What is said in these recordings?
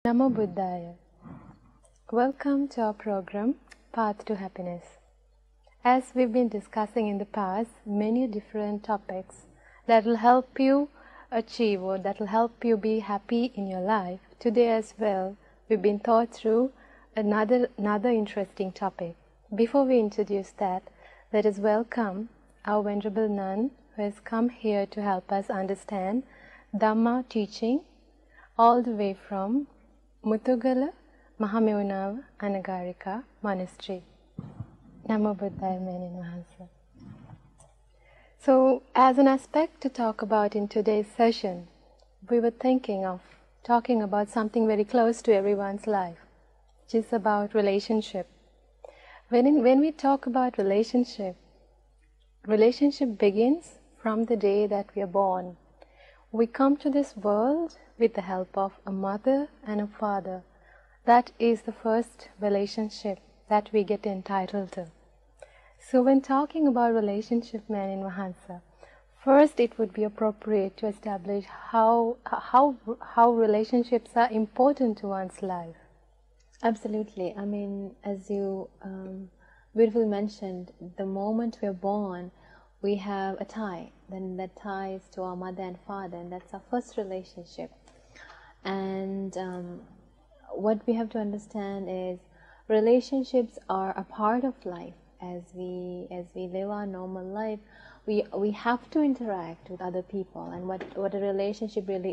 Namo Buddhaya. Welcome to our program, Path to Happiness. As we've been discussing in the past, many different topics that will help you achieve or that will help you be happy in your life. Today as well, we've been thought through another interesting topic. Before we introduce that, let us welcome our Venerable Nun who has come here to help us understand Dhamma teaching all the way from Mutugala Mahamevunava Anagarika Monastery. Namo Buddhaya Menin Mahansa. So, as an aspect to talk about in today's session, we were thinking of talking about something very close to everyone's life, which is about relationship. When we talk about relationship begins from the day that we are born. We come to this world with the help of a mother and a father. That is the first relationship that we get entitled to. So when talking about relationship, Menin Mahansa, first it would be appropriate to establish how relationships are important to one's life. Absolutely. I mean, as you beautifully mentioned, the moment we're born, we have a tie. Then that ties to our mother and father, and that's our first relationship. And what we have to understand is relationships are a part of life. As we live our normal life, we have to interact with other people. And what a relationship really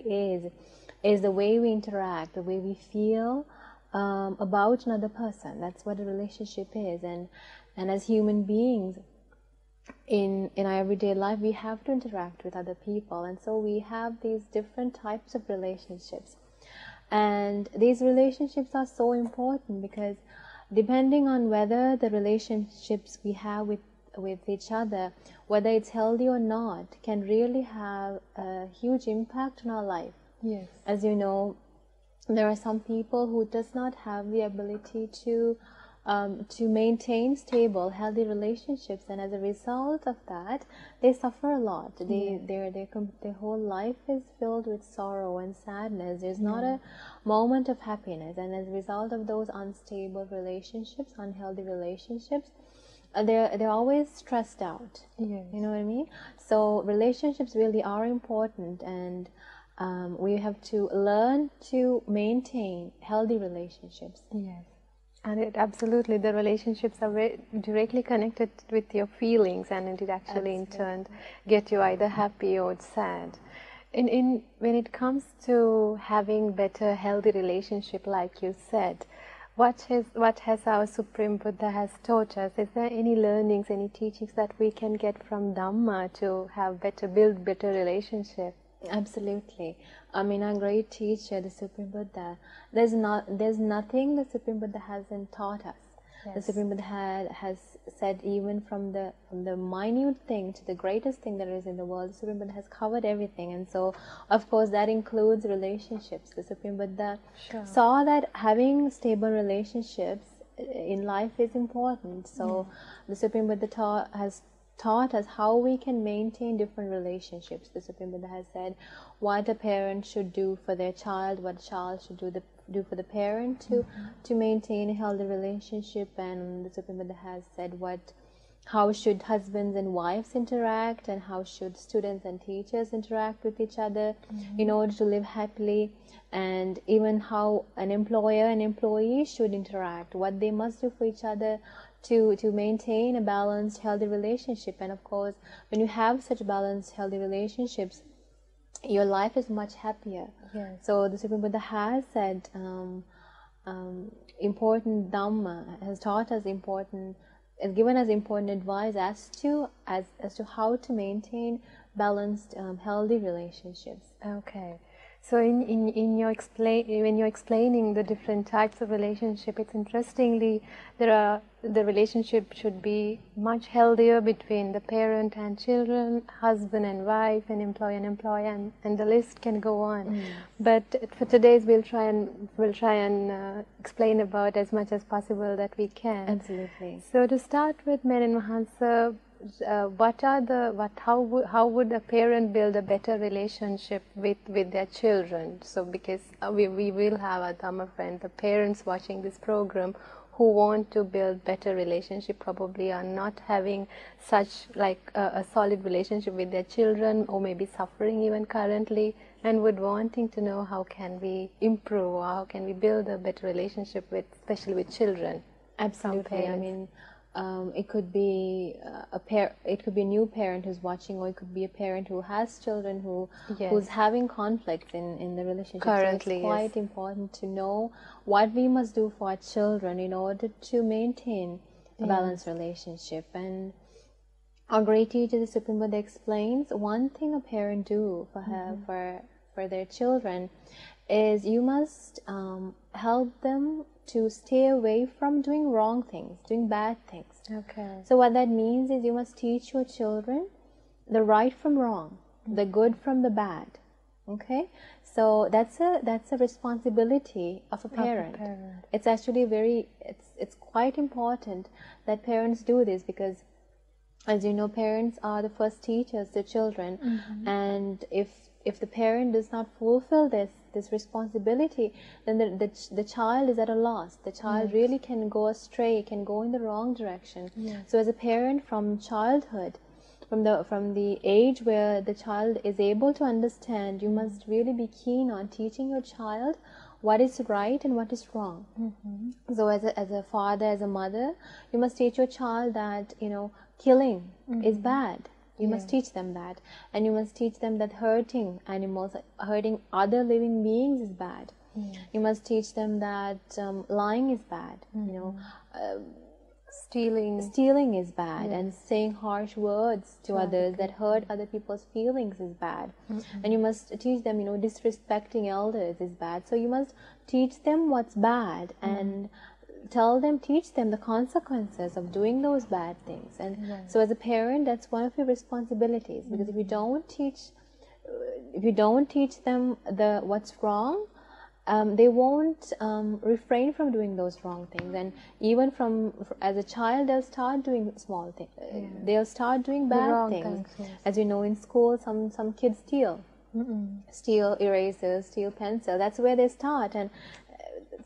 is the way we interact, the way we feel about another person. That's what a relationship is. And as human beings, in our everyday life, we have to interact with other people, and so we have these different types of relationships. And these relationships are so important because depending on whether the relationships we have with each other, whether it's healthy or not, can really have a huge impact on our life. Yes. As you know, there are some people who does not have the ability to maintain stable, healthy relationships, and as a result of that, they suffer a lot. Their whole life is filled with sorrow and sadness. There's not a moment of happiness, and as a result of those unstable relationships, unhealthy relationships, they're always stressed out. Yes. You know what I mean? So relationships really are important, and we have to learn to maintain healthy relationships. Yes. And absolutely, the relationships are very directly connected with your feelings, and it actually in turn get you either happy or sad. When it comes to having better, healthy relationship, like you said, what has our Supreme Buddha has taught us? Is there any learnings, any teachings that we can get from Dhamma to build better relationship? Absolutely. I mean, our great teacher, the Supreme Buddha, there's nothing the Supreme Buddha hasn't taught us. Yes. The Supreme Buddha has said, even from the minute thing to the greatest thing there is in the world, the Supreme Buddha has covered everything. And so, of course, that includes relationships. The Supreme Buddha saw that having stable relationships in life is important. So the Supreme Buddha has taught us how we can maintain different relationships. The Supreme Buddha has said what a parent should do for their child, what a child should do for the parent to maintain a healthy relationship, and the Supreme Buddha has said how should husbands and wives interact, and how should students and teachers interact with each other in order to live happily, and even how an employer and employee should interact, what they must do for each other to maintain a balanced, healthy relationship. And of course, when you have such balanced, healthy relationships, your life is much happier. Yes. So the Supreme Buddha has said important Dhamma, has taught us has given us important advice as to how to maintain balanced, healthy relationships. Okay. So when you're explaining the different types of relationship, it's interestingly the relationship should be much healthier between the parent and children, husband and wife, and employee and employee, and the list can go on. But for today's we'll try and explain about as much as possible that we can. Absolutely. So to start with, Menin Mahansa, how would a parent build a better relationship with their children? So because we will have our Dhamma friends, the parents watching this program who want to build better relationship probably are not having such like a solid relationship with their children, or maybe suffering even currently, and would wanting to know how can we improve or how can we build a better relationship with, especially with children. Absolutely. I mean, it could be it could be a new parent who's watching, or it could be a parent who has children who's having conflicts in the relationship. Currently, so it's quite important to know what we must do for our children in order to maintain a balanced relationship. And our great teacher, the Supreme Buddha, explains one thing a parent do for their children is you must help them to stay away from doing wrong things, doing bad things. Okay. So what that means is you must teach your children the right from wrong, the good from the bad. Okay, so that's a responsibility of a parent. It's actually it's quite important that parents do this, because, as you know, parents are the first teachers to children, and if the parent does not fulfill this responsibility, then the child is at a loss. The child really can go astray, can go in the wrong direction. So as a parent, from childhood, from the age where the child is able to understand, you must really be keen on teaching your child what is right and what is wrong. So as a father, as a mother, you must teach your child that, you know, killing is bad. You must teach them that, and you must teach them that hurting animals, hurting other living beings is bad. You must teach them that lying is bad. You know, stealing is bad, and saying harsh words to others that hurt other people's feelings is bad. And you must teach them, you know, disrespecting elders is bad. So you must teach them what's bad and teach them the consequences of doing those bad things. And so as a parent, that's one of your responsibilities, because if you don't teach them what's wrong, they won't refrain from doing those wrong things. And even as a child, they'll start doing small things. They'll start doing bad things. As you know, in school, some kids steal erasers, steal pencils. That's where they start. And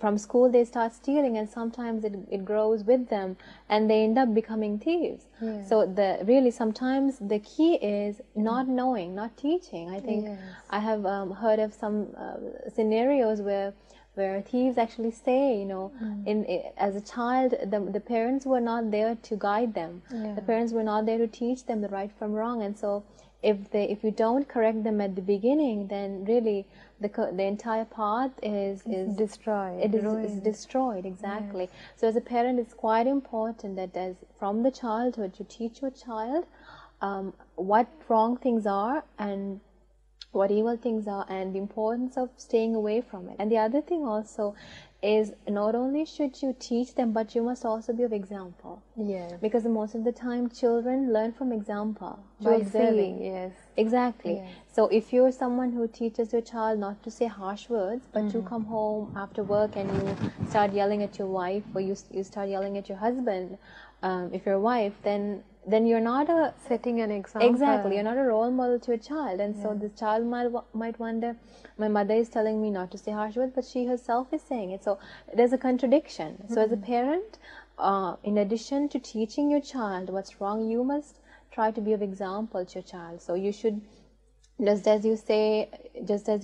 from school they start stealing, and sometimes it grows with them, and they end up becoming thieves. So really sometimes the key is not knowing, not teaching. I think I have heard of some scenarios where thieves actually say, you know, as a child, the parents were not there to guide them. The parents were not there to teach them the right from wrong, and so if you don't correct them at the beginning, then really the entire path is destroyed. It is destroyed, exactly. So as a parent, it's quite important that from the childhood you teach your child what wrong things are and what evil things are, and the importance of staying away from it. And the other thing also is, not only should you teach them, but you must also be of example. Because most of the time children learn from example, by observing. Exactly. So if you're someone who teaches your child not to say harsh words, but you come home after work and you start yelling at your wife, or you start yelling at your husband, if you're a wife, then you're not setting an example. Exactly, you're not a role model to a child. And so the child might wonder, my mother is telling me not to say harsh words, but she herself is saying it. So there's a contradiction. So as a parent, in addition to teaching your child what's wrong, you must try to be of example to your child. So you should, just as you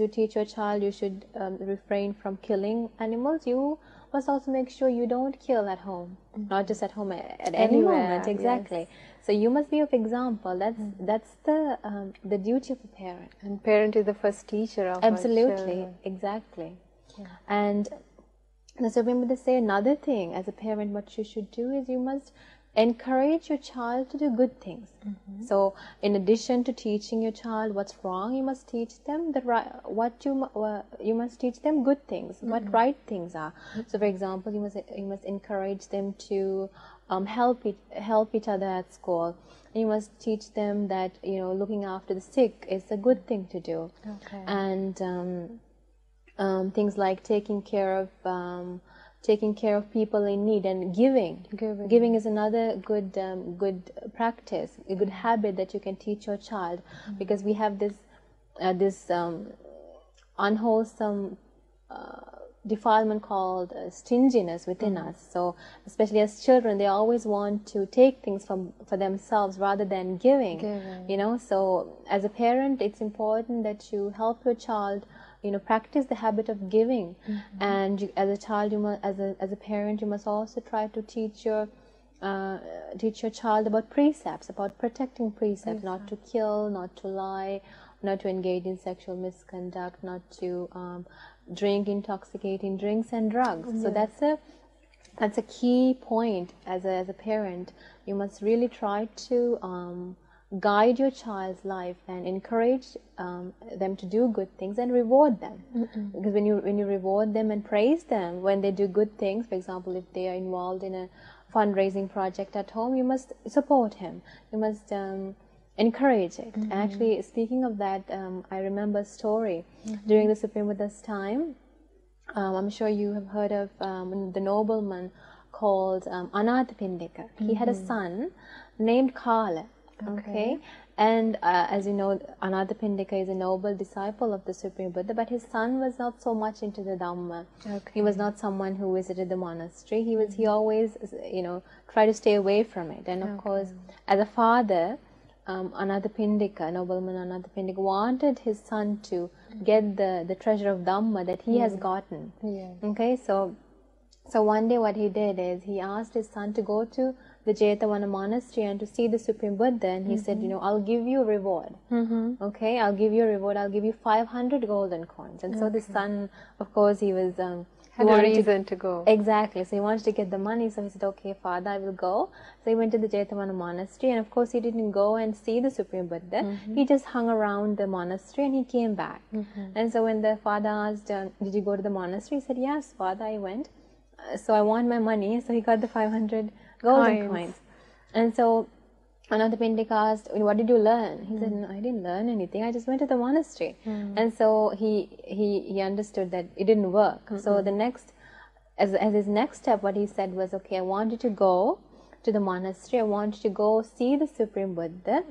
teach your child you should refrain from killing animals, you must also make sure you don't kill at home, not just at home, at any moment. Exactly. So you must be of example. That's the duty of a parent. And parent is the first teacher of Absolutely. our children. Exactly. And the Supreme Buddha say another thing, as a parent, what you should do is you must encourage your child to do good things. So in addition to teaching your child what's wrong, you must teach them you must teach them good things, what right things are. So for example, you must encourage them to help each other at school. You must teach them that, you know, looking after the sick is a good thing to do. And things like taking care of taking care of people in need, and giving. Giving is another good practice, a good habit that you can teach your child, because we have this unwholesome defilement called stinginess within us. So especially as children, they always want to take things for themselves rather than giving. You know, so as a parent, it's important that you help your child, you know, practice the habit of giving. And you, as a child, you must, as a parent, you must also try to teach your child about precepts, about protecting precepts, not to kill, not to lie, not to engage in sexual misconduct, not to drink intoxicating drinks and drugs. So that's a key point as a parent. You must really try to guide your child's life and encourage them to do good things and reward them. Because when you reward them and praise them when they do good things, for example, if they are involved in a fundraising project at home, you must support him. You must encourage it. And actually, speaking of that, I remember a story during the Supreme Buddha's time. I'm sure you have heard of the nobleman called Anathapindika. He had a son named Kala. Okay. And as you know, Anathapindika is a noble disciple of the Supreme Buddha, but his son was not so much into the Dhamma. He was not someone who visited the monastery. He always, you know, tried to stay away from it. And of course, as a father, Anathapindika, nobleman Anathapindika, wanted his son to get the treasure of Dhamma that he has gotten. Okay, so one day what he did is he asked his son to go to the Jetavana monastery and to see the Supreme Buddha, and he said, you know, I'll give you a reward. Okay, I'll give you a reward. I'll give you 500 golden coins. And so the son, of course, he was had a reason to go. Exactly. So he wanted to get the money. So he said, okay, father, I will go. So he went to the Jetavana monastery, and of course he didn't go and see the Supreme Buddha. He just hung around the monastery and he came back. And so when the father asked, did you go to the monastery? He said, yes, father, I went. So I want my money. So he got the 500 golden coins. And so Anathapindika asked, what did you learn? He said, no, I didn't learn anything. I just went to the monastery. And so he understood that it didn't work. So the next, as his next step, what he said was, okay, I want you to go to the monastery. I want you to go see the Supreme Buddha,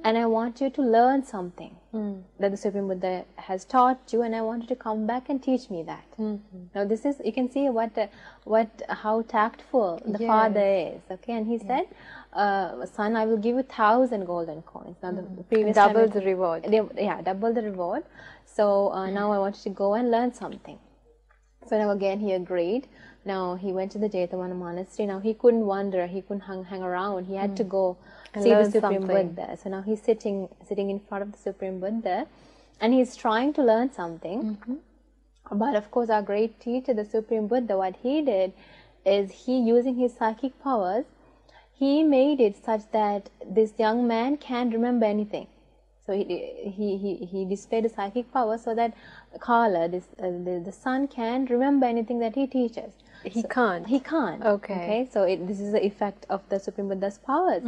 and I want you to learn something that the Supreme Buddha has taught you, and I want you to come back and teach me that. Now this is, you can see how tactful the father is. Okay, and he said, son, I will give you 1,000 golden coins. Now the previous double the reward. Double the reward. So now I want you to go and learn something. So now again he agreed. Now he went to the Jetavana monastery. Now he couldn't wander, he couldn't hang around. He had to go and see the Supreme Buddha. So now he's sitting in front of the Supreme Buddha, and he's trying to learn something. But of course, our great teacher, the Supreme Buddha, what he did is he, using his psychic powers, he made it such that this young man can't remember anything. So he displayed a psychic power so that Kala, the son, can't remember anything that he teaches. He can't. He can't. Okay. So this is the effect of the Supreme Buddha's powers.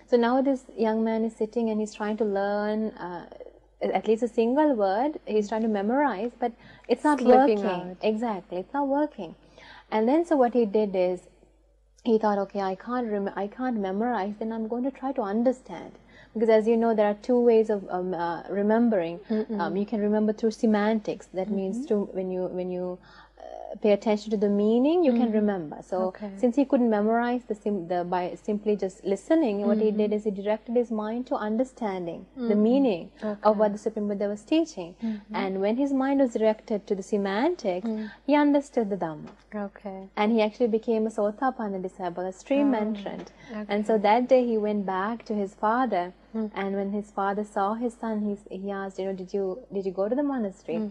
So now this young man is sitting and he's trying to learn at least a single word. He's trying to memorize, but it's not working. Exactly, it's not working. And then so what he did is he thought, okay, I can't memorize. Then I'm going to try to understand. Because as you know, there are two ways of remembering. You can remember through semantics. That means through when you pay attention to the meaning, you can remember. So since he couldn't memorize by simply just listening, what he did is he directed his mind to understanding the meaning of what the Supreme Buddha was teaching. And when his mind was directed to the semantics, he understood the Dhamma. And he actually became a Sotapanna disciple, a stream entrant. And so that day he went back to his father, and when his father saw his son, he asked, did you go to the monastery?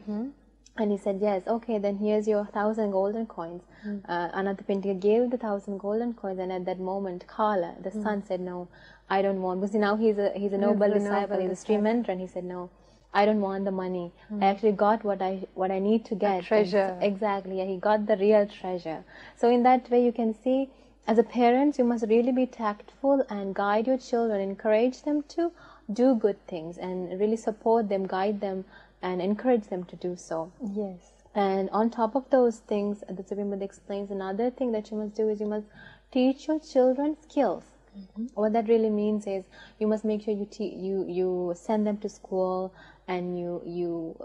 And he said, yes. Okay, then here's your 1,000 golden coins. Anathapindika gave the 1,000 golden coins, and at that moment, Kala, the son, said, no, I don't want, because now he's a noble disciple, he's a stream entrant. He said, no, I don't want the money. I actually got what I need to get. A treasure. Exactly, yeah, he got the real treasure. So in that way, you can see, as a parent, you must really be tactful and guide your children, encourage them to do good things, and really support them, guide them, and encourage them to do so. Yes. And on top of those things, the Supreme Buddha explains another thing that you must do is you must teach your children skills. What that really means is you must make sure you send them to school, and you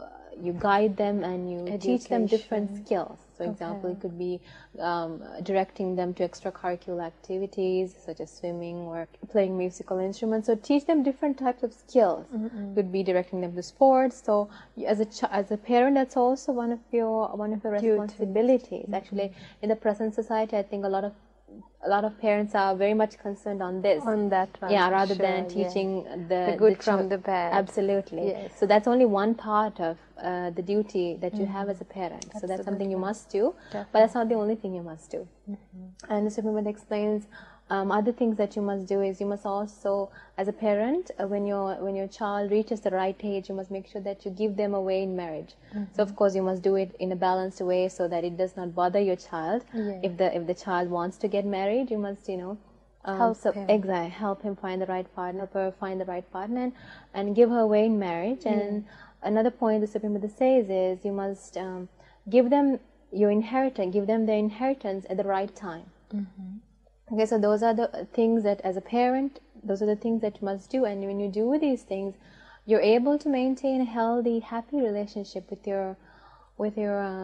guide them, and you teach them different skills. So, example, it could be directing them to extracurricular activities such as swimming or playing musical instruments. So, teach them different types of skills. Could be directing them to sports. So, as a parent, that's also one of your responsibilities. Actually, in the present society, I think a lot of parents are very much concerned on this. On that one. Yeah, rather than teaching the good from the bad. Absolutely. Yes. So that's only one part of the duty that you have as a parent. So that's something you must do. Definitely. But that's not the only thing you must do. And the Supreme Buddha explains other things that you must do is you must also, as a parent, when your child reaches the right age, you must make sure that you give them away in marriage. So of course you must do it in a balanced way so that it does not bother your child. If the child wants to get married, you must help him find the right partner, and give her away in marriage. And another point the Supreme Buddha says is you must give them their inheritance at the right time. Okay, so those are the things that, as a parent, those are the things that you must do. And when you do these things, you're able to maintain a healthy, happy relationship with your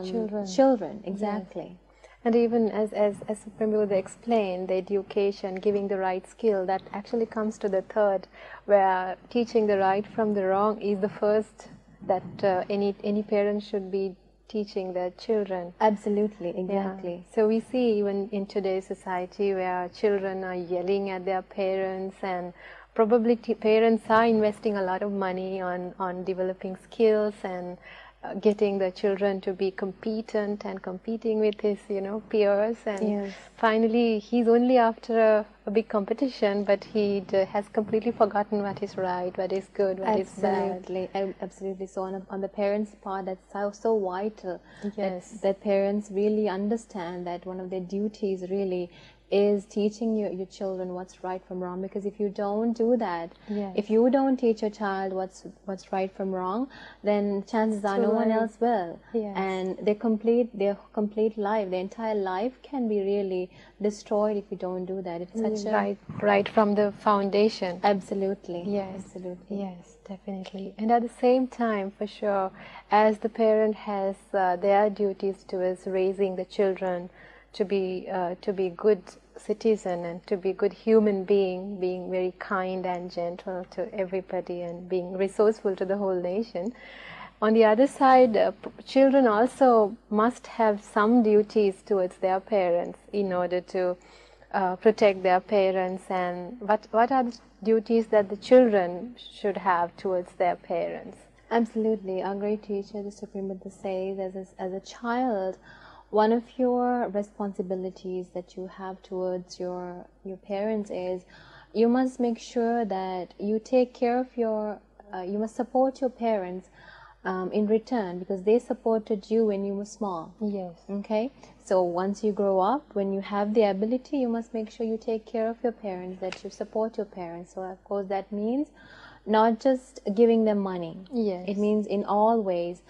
children. Exactly. Yes. And even as Supreme Buddha explained, the education, giving the right skill, that actually comes to the third, where teaching the right from the wrong is the first that any parent should be teaching their children. Absolutely, exactly. Yeah. So we see even in today's society where children are yelling at their parents, and probably parents are investing a lot of money on developing skills and getting the children to be competent and competing with his peers, and finally he's only after a big competition, but he has completely forgotten what is right, what is good, what is bad. Absolutely. So on the parents' part, that's so vital. That parents really understand that one of their duties really is teaching your children what's right from wrong, because if you don't do that, if you don't teach your child what's right from wrong, then chances are no one else will. And their complete life, their entire life can be really destroyed if you don't do that. It's such right from the foundation. Absolutely. Absolutely. Yes, definitely. And at the same time, for sure, as the parent has their duties towards raising the children to be good citizen and to be good human being very kind and gentle to everybody and being resourceful to the whole nation. On the other side, children also must have some duties towards their parents in order to protect their parents. And what are the duties that the children should have towards their parents? Absolutely. Our great teacher, the Supreme Buddha, says as a child, one of your responsibilities that you have towards your parents is you must make sure that you take care of you must support your parents in return, because they supported you when you were small. Okay? So once you grow up, when you have the ability, you must make sure you take care of your parents, that you support your parents. So of course that means not just giving them money. It means in all ways,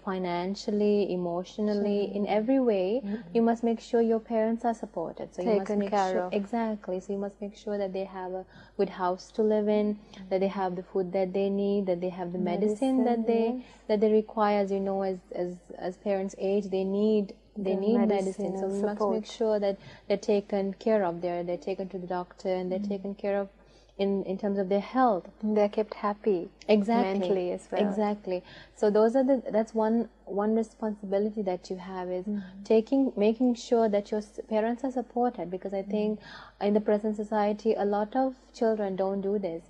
financially, emotionally, in every way, you must make sure your parents are supported. So you must make sure, exactly. So you must make sure that they have a good house to live in, that they have the food that they need, that they have the medicine that they require. As you know, as parents age, they need medicine. So you must make sure that they're taken care of. They're taken to the doctor, and they're taken care of in terms of their health. They're kept happy. Mentally as well. Exactly. So that's one responsibility that you have is making sure that your parents are supported, because I think in the present society a lot of children don't do this.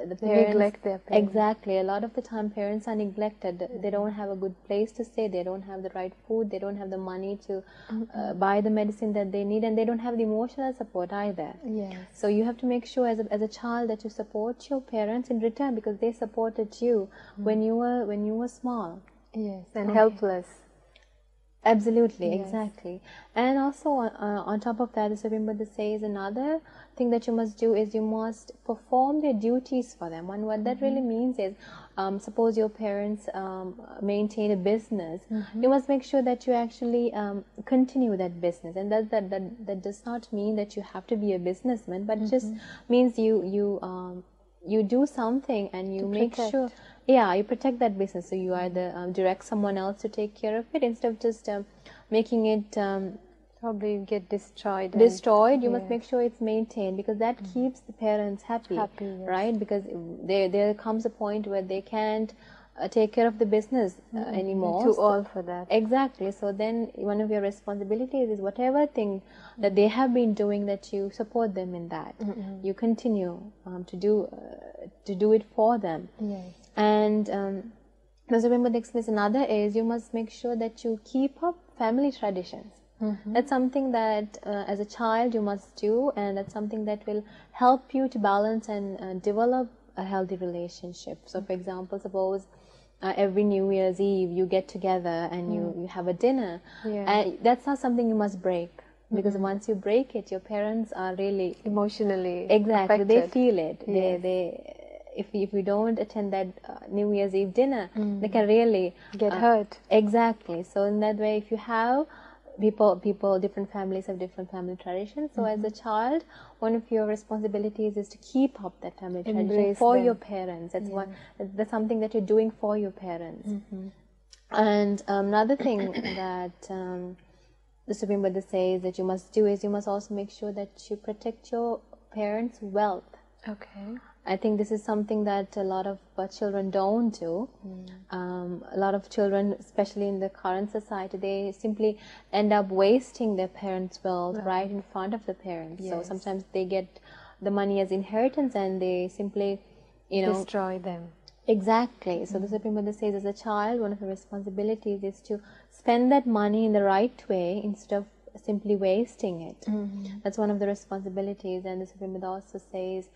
The parents neglect their parents. Exactly. A lot of the time parents are neglected. They don't have a good place to stay, they don't have the right food, they don't have the money to buy the medicine that they need, and they don't have the emotional support either. So you have to make sure as a child that you support your parents in return, because they supported you when you were small. And helpless. Absolutely, Yes. exactly. And also on top of that, the Supreme Buddha says another thing that you must do is you must perform their duties for them. And what that really means is, suppose your parents maintain a business, you must make sure that you actually continue that business. And that does not mean that you have to be a businessman, but it just means you do something and you make protect. sure, yeah, you protect that business. So you either direct someone else to take care of it instead of just making it Probably get destroyed. you must make sure it's maintained, because that keeps the parents happy, Yes. right? Because there comes a point where they can't take care of the business anymore. Too old for that. Exactly. So then one of your responsibilities is whatever thing that they have been doing, that you support them in that. You continue to do it for them. Yes. And remember, the explains another is you must make sure that you keep up family traditions. That's something that as a child you must do, and that's something that will help you to balance and develop a healthy relationship. So for example, suppose every New Year's Eve you get together and you have a dinner, and that's not something you must break, because once you break it, your parents are really emotionally exactly affected. they feel it. Yes. If you don't attend that New Year's Eve dinner, they can really get hurt. Exactly. So in that way, if you have people, different families have different family traditions. So as a child, one of your responsibilities is to keep up that family tradition Embrace for them. your parents. That's something that you're doing for your parents. And another thing that the Supreme Buddha says that you must do is you must also make sure that you protect your parents' wealth. Okay. I think this is something that a lot of children don't do. A lot of children, especially in the current society, they simply end up wasting their parents' wealth right in front of the parents. So sometimes they get the money as inheritance and they simply, destroy them. Exactly. So the Supreme Buddha says, as a child, one of the responsibilities is to spend that money in the right way instead of simply wasting it. That's one of the responsibilities. And the Supreme Buddha also says,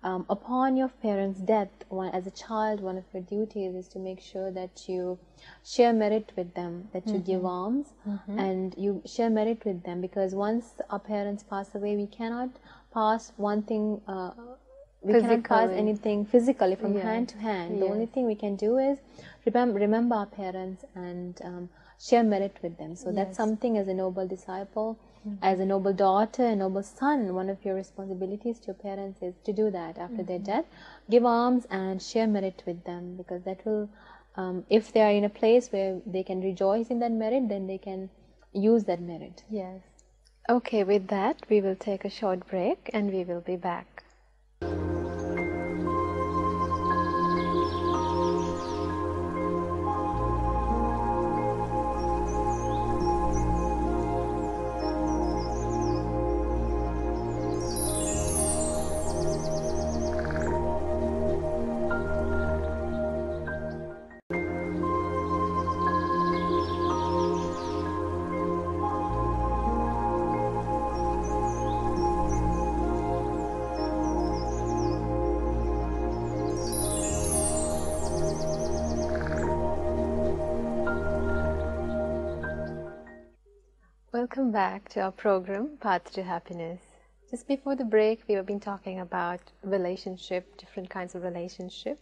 upon your parents' death, as a child, one of your duties is to make sure that you share merit with them, that you give alms and you share merit with them, because once our parents pass away, we cannot pass one thing, we cannot pass anything physically from hand to hand. The only thing we can do is remember our parents and share merit with them. So that's something, as a noble disciple, as a noble daughter, a noble son, one of your responsibilities to your parents is to do that after their death. Give alms and share merit with them, because that will, if they are in a place where they can rejoice in that merit, then they can use that merit. Yes. Okay, with that, we will take a short break and we will be back. Welcome back to our program, Path to Happiness. Just before the break, we have been talking about relationship, different kinds of relationship,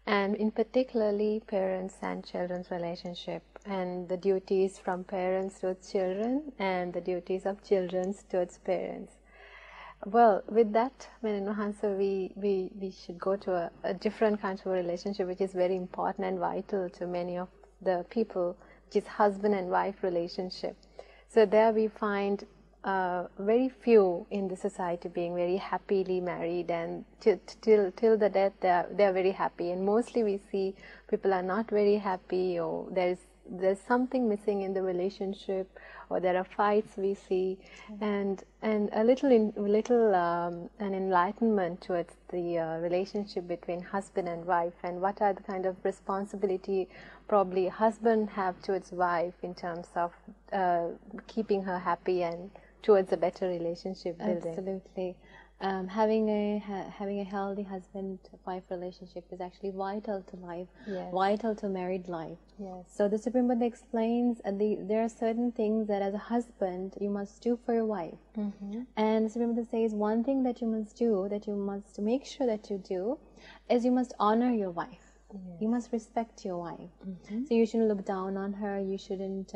and in particularly parents and children's relationship, and the duties from parents towards children and the duties of children towards parents. Well, with that, Hansa, we should go to a different kind of a relationship, which is very important and vital to many of the people, which is husband and wife relationship. So there we find very few in the society being very happily married, and till the death they are very happy. And mostly we see people are not very happy, or there's something missing in the relationship, or there are fights we see, and a little an enlightenment towards the relationship between husband and wife, and what are the kind of responsibility probably husband have towards wife in terms of keeping her happy and towards a better relationship building. Absolutely. having a healthy husband-wife relationship is actually vital to life, Yes. vital to married life. Yes. So the Supreme Buddha explains there are certain things that as a husband you must do for your wife. And the Supreme Buddha says one thing that you must do, that you must make sure that you do, is you must honor your wife. Yes. You must respect your wife. So you shouldn't look down on her. You shouldn't.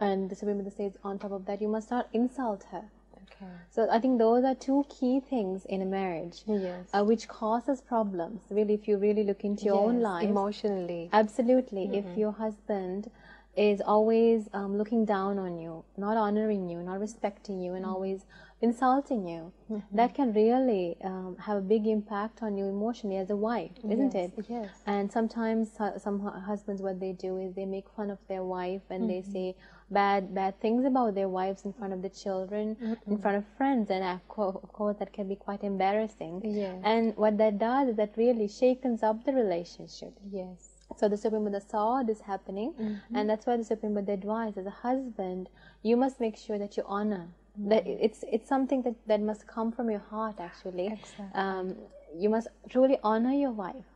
And the Supreme Buddha says on top of that, you must not insult her. Okay. So I think those are two key things in a marriage, Yes. which causes problems. Really, if you really look into your own life, emotionally. absolutely. If your husband is always looking down on you, not honoring you, not respecting you, and always insulting you, that can really have a big impact on you emotionally as a wife, isn't it? Yes. And sometimes some husbands, what they do is they make fun of their wife and they say bad things about their wives in front of the children, in front of friends, and of course that can be quite embarrassing. Yes. And what that does is that really shakens up the relationship. Yes. So the Supreme Buddha saw this happening, and that's why the Supreme Buddha advised, as a husband, you must make sure that you honor. That it's something that must come from your heart, actually. Exactly. You must truly honor your wife.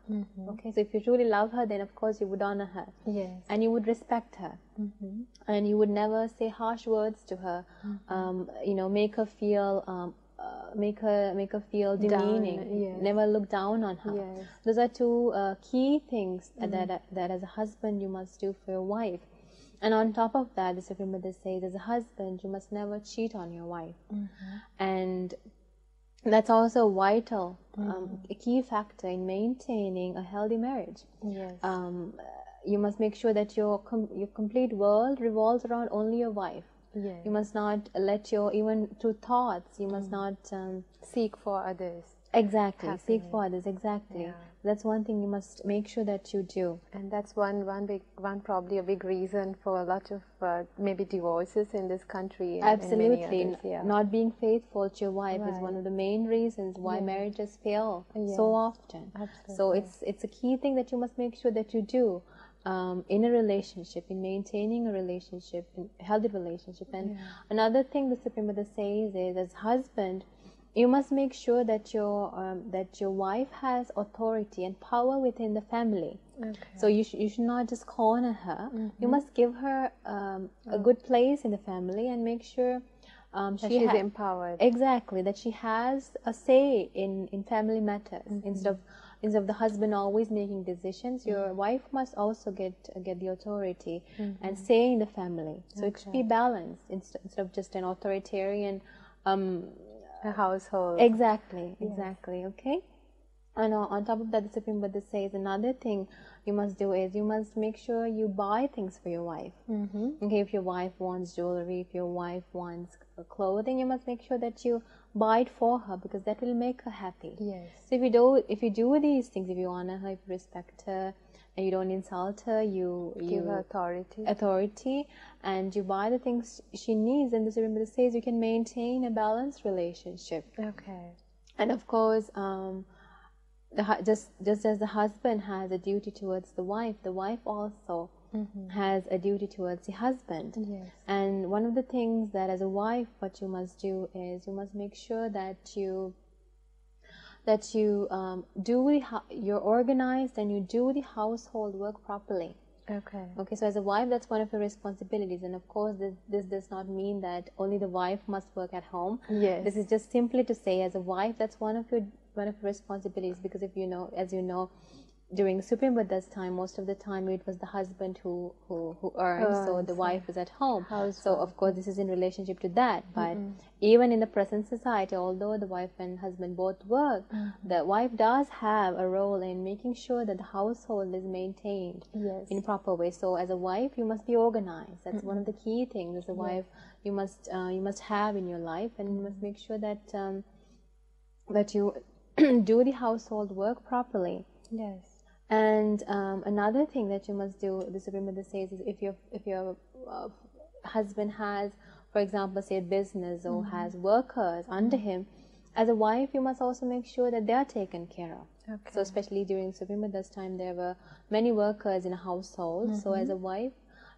Okay, so if you truly love her, then of course you would honor her. Yes. And you would respect her. And you would never say harsh words to her. Make her feel make her feel demeaning. Yes. Never look down on her. Yes. Those are two key things that as a husband you must do for your wife. And on top of that, the Supreme Buddha says, as a husband, you must never cheat on your wife. And that's also vital, a key factor in maintaining a healthy marriage. Yes. You must make sure that your complete world revolves around only your wife. Yes. You must not let even through thoughts, you must not seek for others. Exactly. Happiness. Seek for others. Exactly. Yeah. That's one thing you must make sure that you do. And that's one probably a big reason for a lot of maybe divorces in this country. And Absolutely. many others, yeah. Not being faithful to your wife is Right. one of the main reasons why Yes. marriages fail Yes. so often. Absolutely. So it's a key thing that you must make sure that you do in a relationship, in maintaining a relationship, in a healthy relationship. And another thing the Supreme Buddha says is, as husband, you must make sure that your wife has authority and power within the family. Okay. So you should not just corner her. You must give her a good place in the family and make sure she's empowered. Exactly, that she has a say in family matters. Instead of the husband always making decisions, your wife must also get the authority and say in the family. So it should be balanced instead of just an authoritarian a household. Exactly. Okay. And on top of that, the Supreme Buddha says another thing you must do is you must make sure you buy things for your wife. Okay, if your wife wants jewelry, if your wife wants clothing, you must make sure that you buy it for her, because that will make her happy. Yes. So if you do these things, if you honor her, if you respect her, and you don't insult her, you Give her authority, and you buy the things she needs, and the Supreme Buddha says you can maintain a balanced relationship. Okay. And of course, just as the husband has a duty towards the wife also has a duty towards the husband. Yes. And one of the things that as a wife, what you must do is you must make sure that you're organized and you do the household work properly. Okay, so as a wife, that's one of your responsibilities. And of course, this does not mean that only the wife must work at home. Yes. This is just simply to say, as a wife, that's one of your responsibilities, because if as you know, during Supreme Buddha's time, most of the time it was the husband who earned, so the wife is at home. So of course this is in relationship to that. But even in the present society, although the wife and husband both work, the wife does have a role in making sure that the household is maintained in a proper way. So as a wife, you must be organized. That's one of the key things as a wife you must have in your life, and you must make sure that that you do the household work properly. Yes. And another thing that you must do, the Supreme Buddha says, is if your husband has, for example, say a business or has workers under him, as a wife, you must also make sure that they are taken care of. Okay. So especially during Supreme Buddha's time, there were many workers in a household. So as a wife,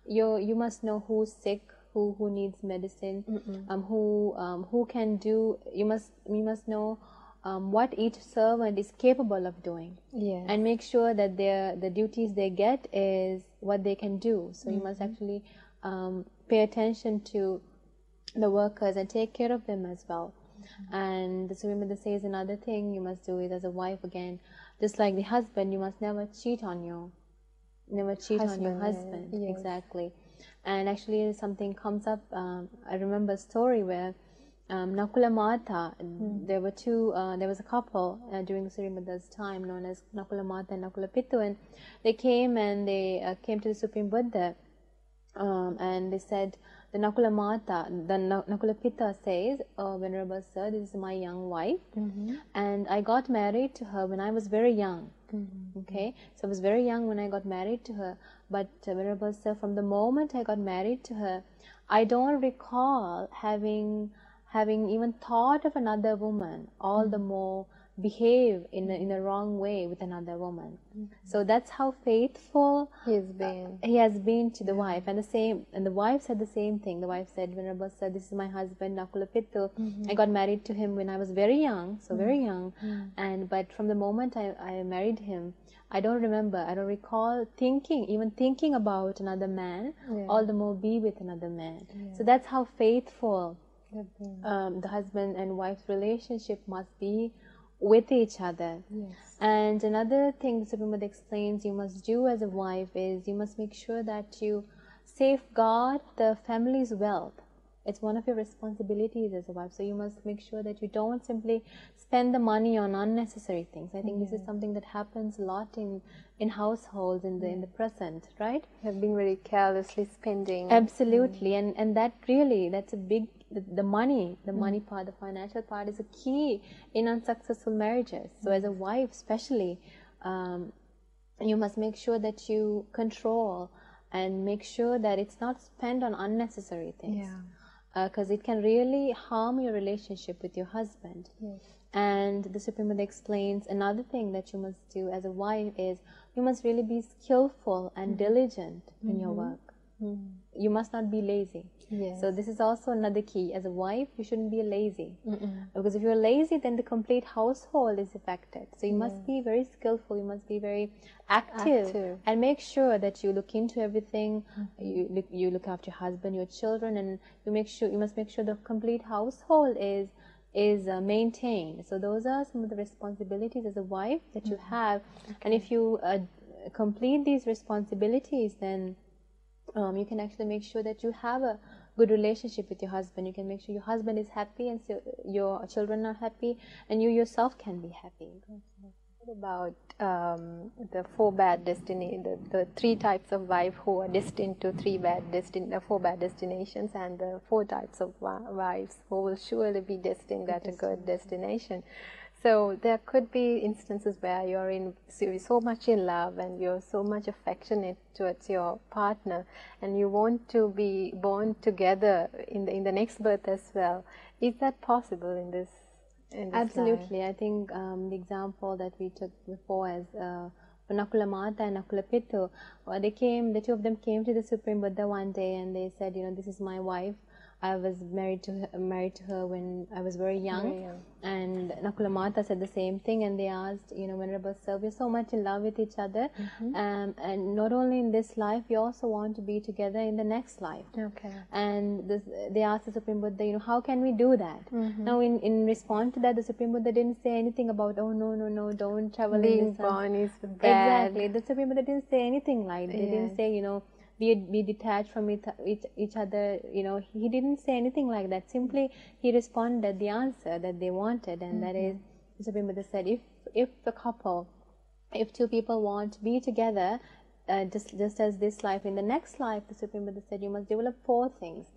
you must know who's sick, who needs medicine, who can do. You must know what each servant is capable of doing, and make sure that the duties they get is what they can do. So you must actually pay attention to the workers and take care of them as well. And the Supreme Buddha says another thing you must do is, as a wife, again, just like the husband, you must never cheat on your husband. Yes. Exactly. And actually something comes up, I remember a story where Nakula Mata, there was a couple during the Supreme Buddha's time known as Nakula Mata and Nakula Pittu, and they came to the Supreme Buddha, and they said, the Nakula Mata, the Nakula Pitta says, Venerable Sir, this is my young wife, and I got married to her when I was very young. Okay, so I was very young when I got married to her, but Venerable Sir, from the moment I got married to her, I don't recall having even thought of another woman, all the more behave in a wrong way with another woman. So that's how faithful he has been to the wife. And the wife said the same thing. The wife said, Venerable Sir, this is my husband Nakula Pittu. I got married to him when I was very young, very young, but from the moment I married him, I don't recall even thinking about another man, all the more be with another man. So that's how faithful the husband and wife's relationship must be with each other. And another thing the Supreme Buddha explains you must do as a wife is you must make sure that you safeguard the family's wealth. It's one of your responsibilities as a wife. So you must make sure that you don't simply spend the money on unnecessary things. I think this is something that happens a lot in households in the present, right? Have been very carelessly spending. Absolutely, and that's a big. The money part, the financial part, is a key in unsuccessful marriages. So as a wife especially, you must make sure that you control and make sure that it's not spent on unnecessary things, because it can really harm your relationship with your husband. And the Supreme Buddha explains another thing that you must do as a wife is you must really be skillful and diligent in your work. You must not be lazy. So this is also another key. As a wife, you shouldn't be lazy, because if you're lazy, then the complete household is affected. So you must be very skillful, you must be very active. And make sure that you look into everything. You look after your husband, your children, and you must make sure the complete household is maintained. So those are some of the responsibilities as a wife that you have. And if you complete these responsibilities, then you can actually make sure that you have a good relationship with your husband. You can make sure your husband is happy, and so your children are happy, and you yourself can be happy. What about the four bad destiny, the three types of wife who are destined to four bad destinations, and the four types of wives who will surely be destined at a good destination? So there could be instances where you're so much in love and you're so much affectionate towards your partner, and you want to be born together in the next birth as well. Is that possible in this Absolutely. life? I think the example that we took before as Nakula Mata and Nakula Pittu, the two of them came to the Supreme Buddha one day and they said, this is my wife. I was married to her when I was very young. And Nakula Mata said the same thing, and they asked, Venerable Sir, we're so much in love with each other, and not only in this life, we also want to be together in the next life. And they asked the Supreme Buddha, how can we do that? Now, in response to that, the Supreme Buddha didn't say anything about, oh no, don't travel being in this born is bad. Exactly. The Supreme Buddha didn't say anything like that. They didn't say, be detached from each other. He didn't say anything like that. Simply, he responded the answer that they wanted, and that is, the Supreme Buddha said, if two people want to be together, just as this life, in the next life, the Supreme Buddha said, you must develop four things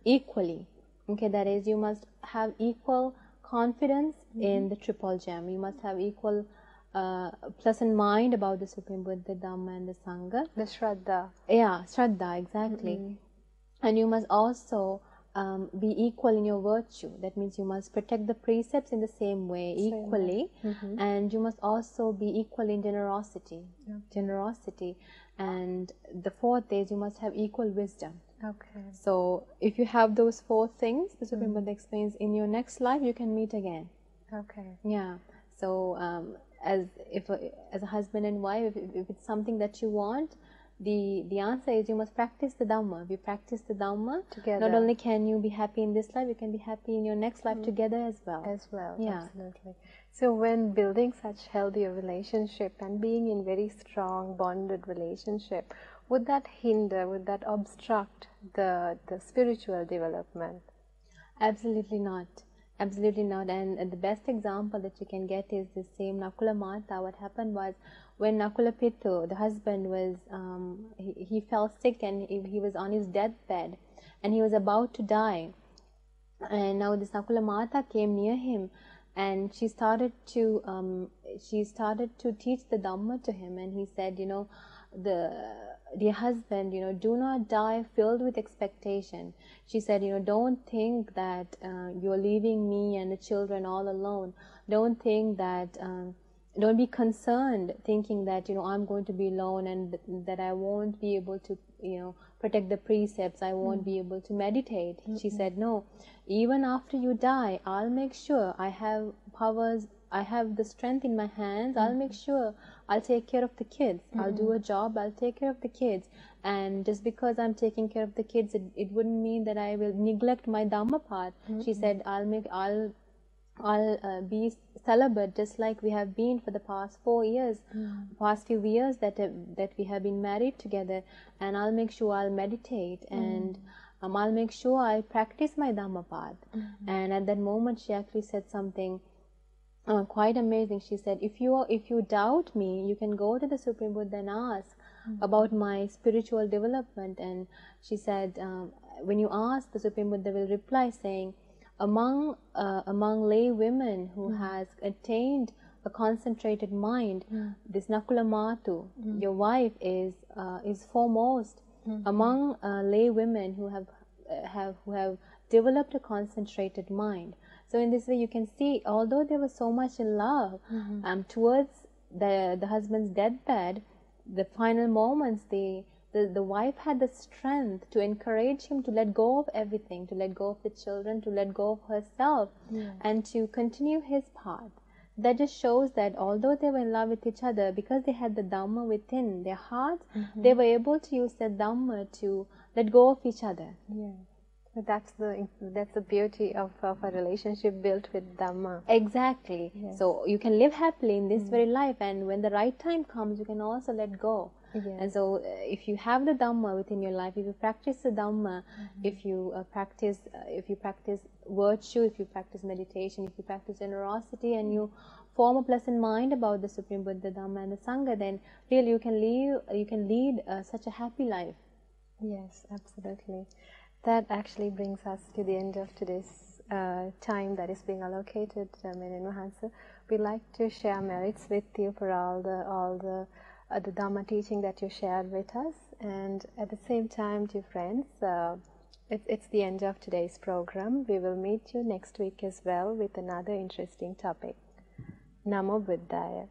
equally. Okay, that is, you must have equal confidence in the triple gem. You must have equal pleasant mind about the Supreme Buddha, Dhamma, and the Sangha. The Shraddha. Yeah, Shraddha, exactly. And you must also be equal in your virtue. That means you must protect the precepts in the same way, equally. And you must also be equal in generosity. Generosity. And the fourth is you must have equal wisdom. Okay. So if you have those 4 things, the Supreme Buddha explains, in your next life you can meet again. Okay. Yeah. So as a husband and wife, if it's something that you want, the answer is you must practice the Dhamma. If you practice the Dhamma, together, not only can you be happy in this life, you can be happy in your next life together as well. Yeah. Absolutely. So when building such healthy relationship and being in very strong bonded relationship, would that hinder, would that obstruct the spiritual development? Absolutely not. Absolutely not. And the best example that you can get is the same Nakula Mata. What happened was, when Nakula Pitu, the husband, was he fell sick and he was on his deathbed and he was about to die. And now this Nakula Mata came near him, and she started to teach the Dhamma to him. And he said, you know, dear husband, you know, do not die filled with expectation. She said, you know, don't think that you're leaving me and the children all alone. Don't think that don't be concerned thinking that, you know, I'm going to be alone and that I won't be able to, you know, protect the precepts, I won't be able to meditate. She said, no, even after you die, I'll make sure I have powers, I have the strength in my hands. I'll make sure I'll take care of the kids. I'll do a job, I'll take care of the kids. And just because I'm taking care of the kids, it wouldn't mean that I will neglect my Dhamma path. She said, I'll be celibate just like we have been for the past 4 years, past few years that we have been married together, and I'll make sure I'll meditate and I'll make sure I practice my Dhamma path. And at that moment she actually said something quite amazing. She said, if you doubt me, you can go to the Supreme Buddha and ask about my spiritual development. And she said, when you ask, the Supreme Buddha will reply saying, among lay women who has attained a concentrated mind, this Nakula Matu, your wife, is foremost among lay women who have developed a concentrated mind. So in this way, you can see, although they were so much in love, towards the husband's deathbed, the final moments, the wife had the strength to encourage him to let go of everything, to let go of the children, to let go of herself, and to continue his path. That just shows that although they were in love with each other, because they had the Dhamma within their hearts, they were able to use that Dhamma to let go of each other. Yeah. So that's the beauty of a relationship built with Dhamma. Exactly. Yes. So you can live happily in this very life, and when the right time comes, you can also let go. Yes. And so if you have the Dhamma within your life, if you practice the Dhamma, if you practice virtue, if you practice meditation, if you practice generosity, and you form a pleasant mind about the Supreme Buddha, Dhamma and the Sangha, then really you can lead such a happy life. Yes, absolutely. That actually brings us to the end of today's time that is being allocated, Menon Mahansa. We'd like to share merits with you for all the Dhamma teaching that you shared with us, and at the same time, dear friends, it's the end of today's program. We will meet you next week as well with another interesting topic. Namo Buddhaya.